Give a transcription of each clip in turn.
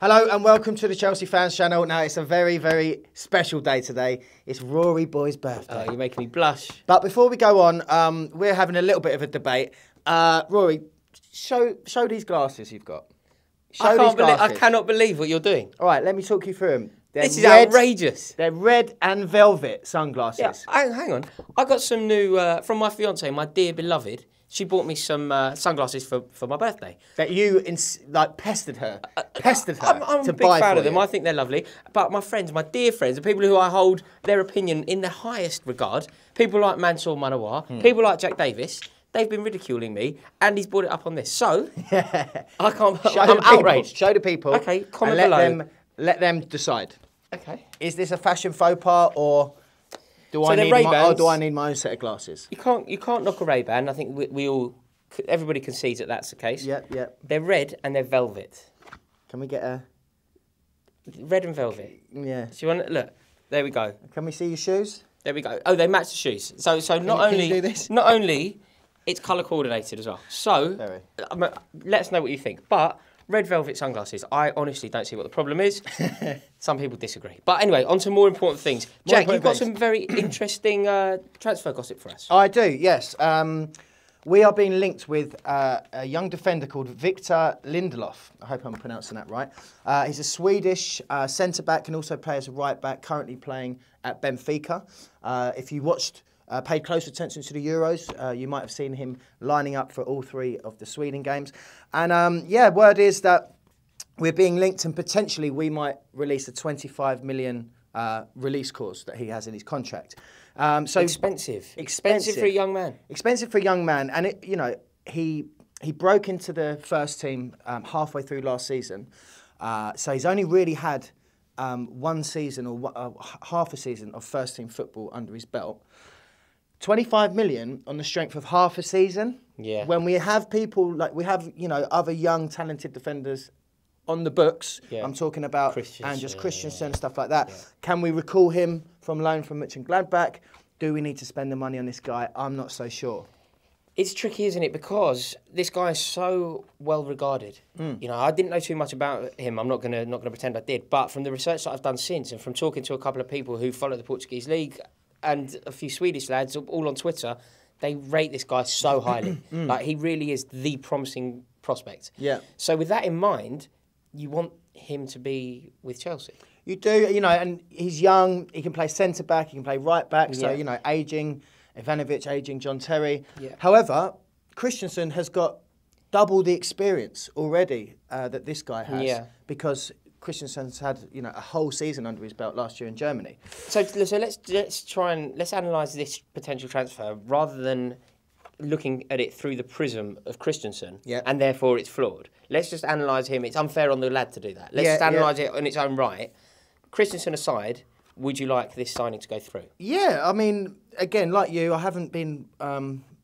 Hello and welcome to the Chelsea Fans Channel. Now, it's a very, very special day today. It's Rory Boy's birthday. Oh, you're making me blush. But before we go on, we're having a little bit of a debate. Rory, show these glasses you've got. I cannot believe what you're doing. All right, let me talk you through them. This is outrageous. They're red and velvet sunglasses. Yeah, hang on. I got some new, from my fiancée, my dear beloved. She bought me some sunglasses for my birthday. That you pestered her. I'm a big fan of them. I think they're lovely. But my friends, my dear friends, the people who I hold their opinion in the highest regard, people like Mansour Manawar, people like Jack Davis, they've been ridiculing me, and he's brought it up on this. So, I can't. I'm outraged. Show the people. Okay, comment below. Let them decide. Okay. Is this a fashion faux pas, or do I need my own set of glasses? You can't knock a Ray-Ban. I think everybody concedes that that's the case. Yeah. They're red and they're velvet. Can we get a red and velvet? Yeah. So you want look? There we go. Can we see your shoes? There we go. Oh, they match the shoes. So not only it's colour coordinated as well. So let us know what you think. But red velvet sunglasses, I honestly don't see what the problem is. Some people disagree. But anyway, on to more important things. Jack, you've got some very interesting transfer gossip for us. I do, yes. We are being linked with a young defender called Victor Lindelöf. I hope I'm pronouncing that right. He's a Swedish centre-back and also plays a right-back, currently playing at Benfica. If you paid close attention to the Euros, you might have seen him lining up for all three of the Sweden games. And word is that we're being linked and potentially we might release a 25 million release clause that he has in his contract. So expensive for a young man. Expensive for a young man, and he broke into the first team halfway through last season. So he's only really had one season or half a season of first team football under his belt. 25 million on the strength of half a season. Yeah. When we have people other young talented defenders on the books. Yeah. I'm talking about Christensen and stuff like that. Yeah. Can we recall him from loan from Mönchengladbach? Do we need to spend the money on this guy? I'm not so sure. It's tricky, isn't it? Because this guy is so well regarded. I didn't know too much about him. I'm not gonna pretend I did. But from the research that I've done since, and from talking to a couple of people who follow the Portuguese league, and a few Swedish lads all on Twitter, they rate this guy so highly. Like, he really is the promising prospect. Yeah. So with that in mind, you want him to be with Chelsea. You do, and he's young. He can play centre-back, he can play right-back. So, ageing Ivanovic, ageing John Terry. Yeah. However, Christensen has got double the experience already that this guy has. Yeah. Because Christensen's had, a whole season under his belt last year in Germany. So let's analyse this potential transfer rather than looking at it through the prism of Christensen, and therefore it's flawed. Let's just analyse him. It's unfair on the lad to do that. Let's just analyse it in its own right. Christensen aside, would you like this signing to go through? Yeah, I mean, again, like you, I haven't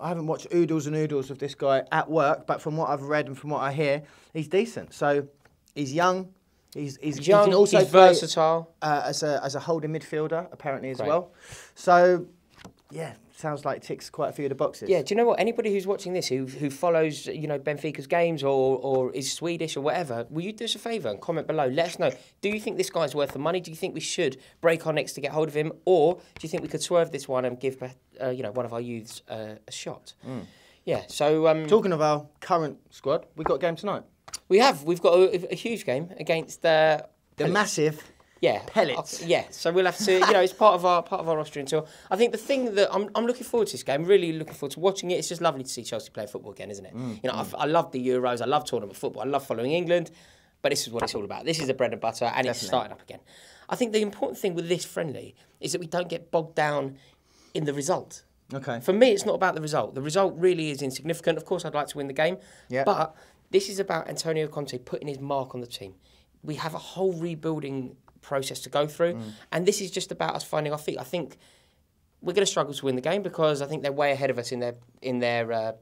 watched oodles and oodles of this guy at work, but from what I've read and from what I hear, he's decent. So he's young. He's young. He can also he's versatile as a holding midfielder apparently as well. So yeah, sounds like ticks quite a few of the boxes. Yeah. Do you know what? Anybody who's watching this who follows Benfica's games or is Swedish or whatever, will you do us a favour and comment below? Let us know. Do you think this guy's worth the money? Do you think we should break our necks to get hold of him, or do you think we could swerve this one and give one of our youths a shot? Yeah. So talking of our current squad, we've got a game tonight. We've got a huge game against the massive Pellets. So we'll have to, it's part of our Austrian tour. I think the thing that I'm looking forward to this game, really looking forward to watching it. It's just lovely to see Chelsea play football again, isn't it? I love the Euros, I love tournament football, I love following England, but this is what it's all about. This is the bread and butter, and it's starting up again. I think the important thing with this friendly is that we don't get bogged down in the result. Okay. For me, it's not about the result. The result really is insignificant. Of course, I'd like to win the game, but this is about Antonio Conte putting his mark on the team. We have a whole rebuilding process to go through, and this is just about us finding our feet. I think we're going to struggle to win the game because I think they're way ahead of us in their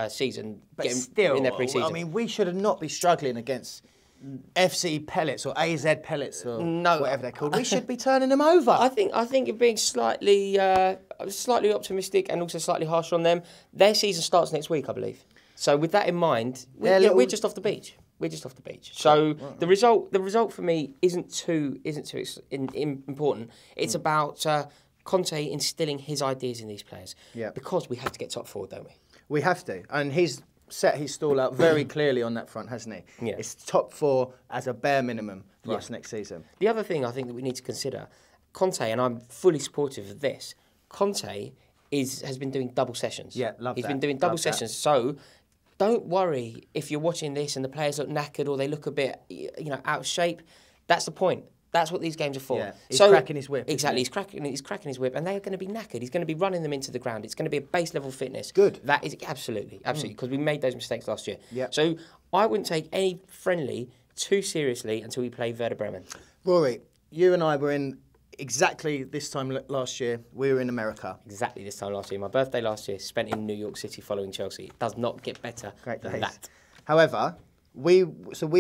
season. But still, in their pre-season. I mean, we should not be struggling against FC Pellets or AZ Pellets or whatever they're called. We should be turning them over. I think you're being slightly optimistic and also slightly harsher on them. Their season starts next week, I believe. So with that in mind, we're just off the beach. We're just off the beach. So the result for me isn't too important. It's about Conte instilling his ideas in these players. Yeah. Because we have to get top four, don't we? We have to, and he's set his stall out very clearly on that front, hasn't he? Yeah. It's top four as a bare minimum for us next season. The other thing I think that we need to consider, Conte, and I'm fully supportive of this. Conte has been doing double sessions. Yeah, love that. He's been doing double sessions. So don't worry if you're watching this and the players look knackered or they look a bit, out of shape. That's the point. That's what these games are for. Yeah, he's cracking his whip. Exactly, he's cracking his whip, and they're going to be knackered. He's going to be running them into the ground. It's going to be a base level fitness. Good. That is absolutely, because we made those mistakes last year. Yep. So I wouldn't take any friendly too seriously until we play Werder Bremen. Rory, you and I were in exactly this time last year. We were in America. Exactly this time last year. My birthday last year, spent in New York City following Chelsea. It does not get better than that. However, we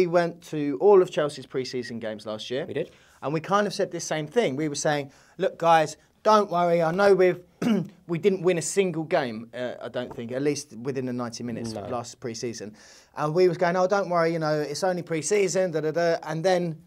went to all of Chelsea's pre-season games last year. We did. And we kind of said this same thing. We were saying, look, guys, don't worry. I know we didn't win a single game, I don't think, at least within the 90 minutes last pre-season. And we was going, oh, don't worry, it's only pre-season, da-da-da. And then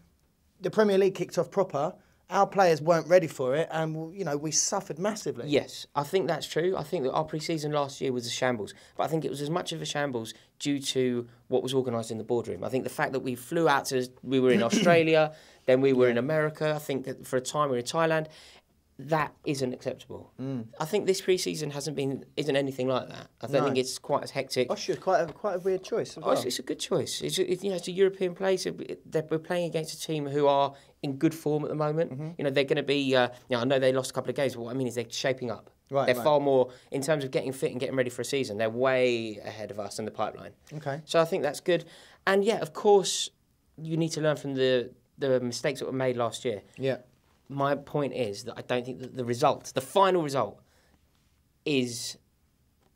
the Premier League kicked off proper. Our players weren't ready for it, and we suffered massively. Yes, I think that's true. I think that our pre-season last year was a shambles, but I think it was as much of a shambles due to what was organised in the boardroom. I think the fact that we flew out we were in Australia, then we were in America. I think that for a time we were in Thailand. That isn't acceptable. I think this pre-season isn't anything like that. I don't think it's quite as hectic. Quite a weird choice as well. It's a good choice. It's a European place. We're playing against a team who are in good form at the moment. They're going to be. I know they lost a couple of games, but what I mean is they're shaping up. They're far more in terms of getting fit and getting ready for a season. They're way ahead of us in the pipeline. Okay. So I think that's good. And yeah, of course, you need to learn from the mistakes that were made last year. Yeah. My point is that I don't think that the final result, is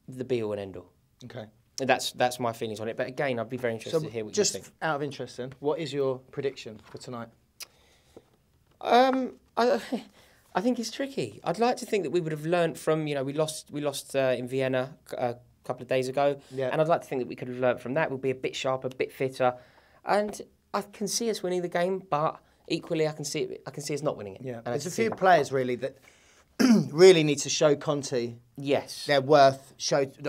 the be-all and end-all. Okay. That's my feelings on it. But again, I'd be very interested to hear what you think. Just out of interest then, what is your prediction for tonight? I think it's tricky. I'd like to think that we would have learnt from, we lost in Vienna a couple of days ago. Yeah. And I'd like to think that we could have learnt from that. We'll be a bit sharper, a bit fitter. And I can see us winning the game, but equally, I can see us not winning it. Yeah, there's a few players really that really need to show Conte their worth,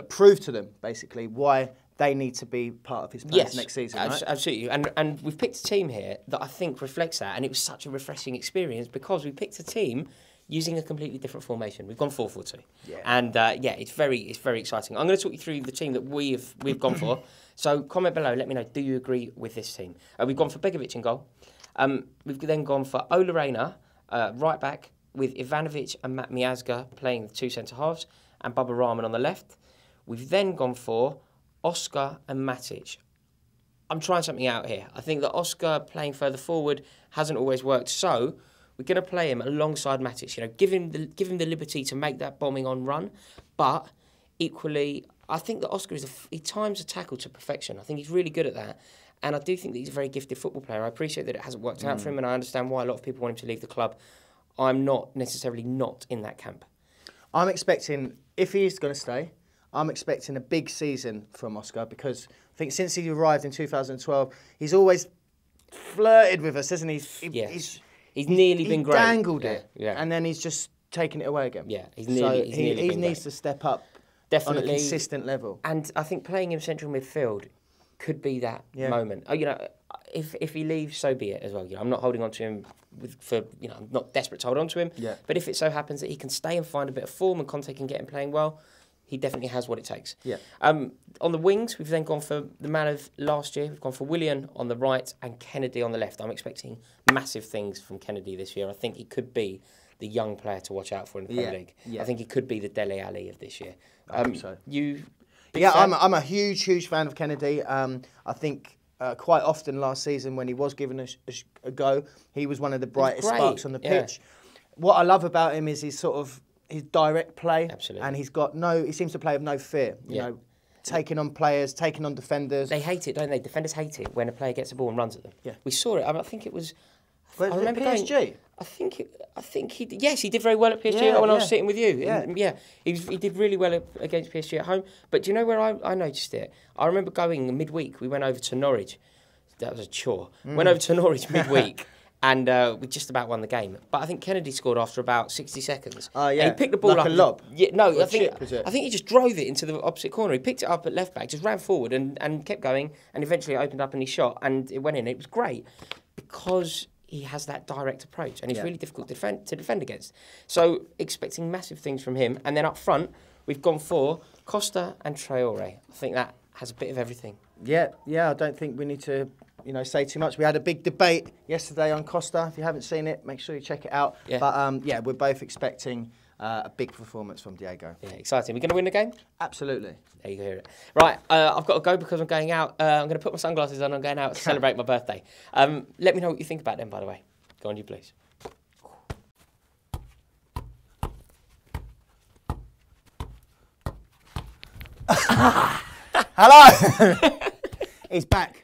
prove to them basically why they need to be part of his plans next season. Right? Absolutely. And we've picked a team here that I think reflects that, and it was such a refreshing experience because we picked a team using a completely different formation. We've gone 4-4-2. Yeah. And it's very exciting. I'm going to talk you through the team that we've gone for. So comment below, let me know, do you agree with this team? We've gone for Begovic in goal. We've then gone for Ola Reina, right back, with Ivanovic and Matt Miazga playing the two centre-halves, and Bubba Rahman on the left. We've then gone for Oscar and Matic. I'm trying something out here. I think that Oscar playing further forward hasn't always worked, so we're going to play him alongside Matic. Give him the liberty to make that bombing on run, but equally, I think that Oscar he times a tackle to perfection. I think he's really good at that. And I do think that he's a very gifted football player. I appreciate that it hasn't worked out for him, and I understand why a lot of people want him to leave the club. I'm not necessarily in that camp. I'm expecting, if he's going to stay, I'm expecting a big season from Oscar because I think since he arrived in 2012, he's always flirted with us, hasn't he? He's nearly been great. He dangled it, and then he's just taken it away again. Yeah, he needs to step up on a consistent level. And I think playing him central midfield could be that moment. If he leaves, so be it as well. I'm not holding on to him I'm not desperate to hold on to him. Yeah. But if it so happens that he can stay and find a bit of form and Conte can get him playing well, he definitely has what it takes. Yeah. On the wings, we've then gone for the man of last year. We've gone for Willian on the right and Kennedy on the left. I'm expecting massive things from Kennedy this year. I think he could be the young player to watch out for in the Premier League. Yeah. I think he could be the Dele Alli of this year. I hope so. I'm a huge fan of Kennedy. I think quite often last season when he was given a go, he was one of the brightest sparks on the pitch. What I love about him is his direct play. Absolutely. And he seems to play with no fear. You know, taking on players, taking on defenders. They hate it, don't they? Defenders hate it when a player gets a ball and runs at them. Yeah. We saw it. I think it was. I remember PSG. I think he did. Yes, he did very well at PSG when I was sitting with you. Yeah. He did really well against PSG at home. But do you know where I noticed it? I remember going midweek. We went over to Norwich. a chore. Went over to Norwich midweek. And we just about won the game. But I think Kennedy scored after about 60 seconds. Oh, yeah. And he picked the ball like up. a lob? Yeah, no, Or I think chip, is it? he just drove it into the opposite corner. He picked it up at left back, just ran forward and kept going. And eventually it opened up and he shot. And it went in. It was great because he has that direct approach. And it's really difficult to defend against. So expecting massive things from him. And then up front, we've gone for Costa and Traore. I think that has a bit of everything. Yeah, I don't think we need to, say too much. We had a big debate yesterday on Costa. If you haven't seen it, make sure you check it out. Yeah. But we're both expecting a big performance from Diego. Yeah, exciting. We're going to win the game? Absolutely. There you go. Right, I've got to go because I'm going out. I'm going to put my sunglasses on. I'm going out to celebrate my birthday. Let me know what you think about them, by the way. Go on, you please. Hello. He's back.